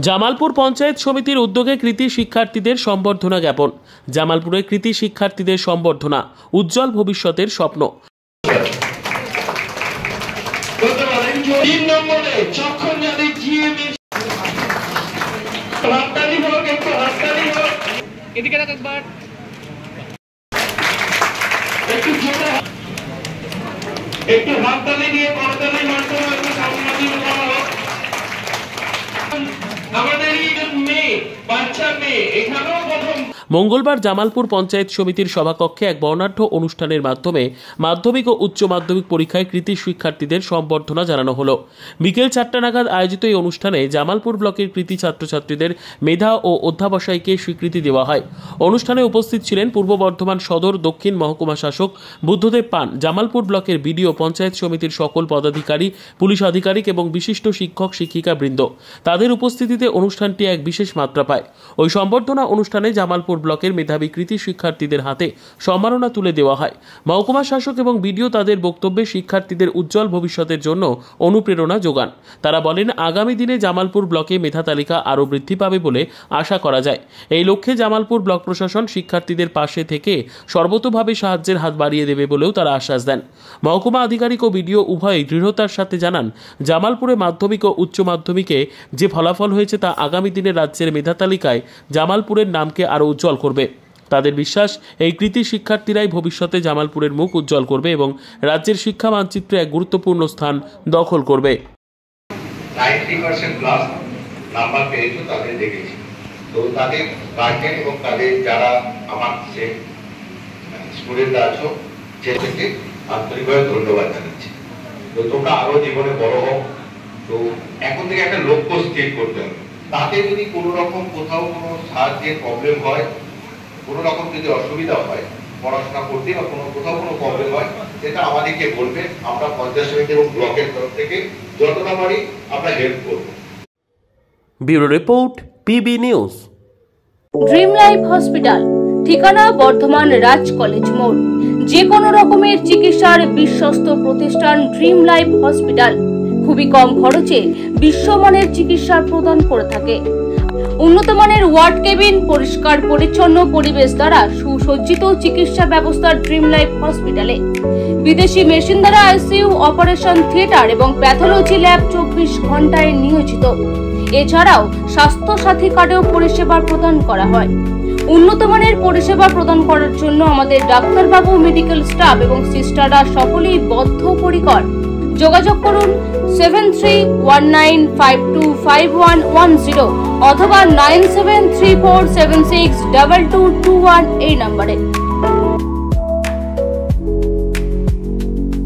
জামালপুর পঞ্চায়েত সমিতির উদ্যোগে কৃতি শিক্ষার্থীদের সম্বর্ধনা জ্ঞাপন। জামালপুরে কৃতি শিক্ষার্থীদের সম্বর্ধনা, উজ্জ্বল ভবিষ্যতের স্বপ্ন। একটু হাততালি দিয়ে করতালির মাধ্যমে একটু সম্মানিত করা হোক আমাদের এই মেয়ে, বাচ্চা মেয়ে। এখানেও প্রথম মঙ্গলবার জামালপুর পঞ্চায়েত সমিতির সভাকক্ষে এক বর্ণাঢ্য অনুষ্ঠানের মাধ্যমে মাধ্যমিক ও উচ্চ মাধ্যমিক পরীক্ষায় কৃতি শিক্ষার্থীদের সম্বর্ধনা জানানো হলো। বিকেল 4টা নাগাদ আয়োজিত এই অনুষ্ঠানে জামালপুর ব্লকের কৃতি ছাত্রছাত্রীদের মেধা ও অধ্যাবসায়কে স্বীকৃতি দেওয়া হয়। অনুষ্ঠানে উপস্থিত ছিলেন পূর্ব বর্ধমান সদর দক্ষিণ মহকুমা শাসক বুদ্ধদেব পান, জামালপুর ব্লকের বিডিও, পঞ্চায়েত সমিতির সকল পদাধিকারী, পুলিশ আধিকারিক এবং বিশিষ্ট শিক্ষক শিক্ষিকা বৃন্দ। তাদের উপস্থিতিতে অনুষ্ঠানটি এক বিশেষ মাত্রা পায়। ওই সম্বর্ধনা অনুষ্ঠানে জামালপুর ব্লকের মেধাবী কৃতি শিক্ষার্থীদের হাতে সম্মাননা তুলে দেওয়া হয়। মহকুমা শাসক এবং বিডিও তাদের বক্তব্যে শিক্ষার্থীদের উজ্জ্বল ভবিষ্যতের জন্য অনুপ্রেরণা যোগান। তারা বলেন, আগামী দিনে জামালপুর ব্লকে মেধা তালিকা আরও বৃদ্ধি পাবে বলে আশা করা যায়। এই লক্ষ্যে জামালপুর ব্লক প্রশাসন শিক্ষার্থীদের পাশে থেকে সর্বতোভাবে সাহায্যের হাত বাড়িয়ে দেবে বলেও তারা আশ্বাস দেন। মহকুমা আধিকারিক ও বিডিও উভয়ই দৃঢ়তার সাথে জানান, জামালপুরে মাধ্যমিক ও উচ্চ মাধ্যমিকে যে ফলাফল হয়েছে তা আগামী দিনে রাজ্যের মেধা তালিকায় জামালপুরের নামকে আরও উজ্জ্বল করবে। তাদের বিশ্বাস, এই কৃতি শিক্ষার্থীরাই ভবিষ্যতে জামালপুরের মুখ উজ্জ্বল করবে এবং রাজ্যের শিক্ষা মানচিত্রে এক গুরুত্বপূর্ণ স্থান দখল করবে। 90% প্লাস নাম্বার পেয়েছে তাদের দেখেছি। তো তাদের গার্জেন এবং তাদের যারা আমার স্টুডেন্ট আছো সেটাকে আন্তরিকভাবে ধন্যবাদ জানাচ্ছি। তো তোমরা আরো জীবনে বড় হও। তো এখন থেকে একটা লক্ষ্য স্থির করতে হবে। তাতে যদি কোনো রকম কোথাও কোনো সাহায্যের প্রবলেম হয়, কোনো রকম যদি অসুবিধা হয় পড়াশোনা করতে বা কোথাও কোনো প্রবলেম হয়, সেটা আমাদেরকে বলবে। আমরা পঞ্চায়েত সমিতি এবং ব্লকের তরফ থেকে যতটা পারি আমরা হেল্প করব। Bureau report, PB news. Dream life hospital, ঠিকানা বর্ধমান রাজ কলেজ মোড়। যে কোনো রকমের চিকিৎসার বিশ্বস্ত প্রতিষ্ঠান ড্রিম লাইফ হসপিটাল খুবই কম খরচে বিশ্বমানের চিকিৎসা প্রদান করে থাকে। উন্নত মানের ওয়ার্ড কেবিন, পরিষ্কার পরিচ্ছন্ন পরিবেশ দ্বারা সুসজ্জিত চিকিৎসা ব্যবস্থা ড্রিম লাইফ হসপিটালে। বিদেশি মেশিন দ্বারা আইসিইউ, অপারেশন থিয়েটার এবং প্যাথোলজি ল্যাব 24 ঘন্টায় নিয়োজিত। এছাড়াও স্বাস্থ্য সাথী কার্ডেও পরিষেবা প্রদান করা হয়। উন্নত মানের পরিষেবা প্রদান করার জন্য আমাদের ডাক্তারবাবু, মেডিকেল স্টাফ এবং সিস্টাররা সকলেই বদ্ধপরিকর। যোগাযোগ করুন 7319525110 অথবা 9734762221 এই নম্বরে।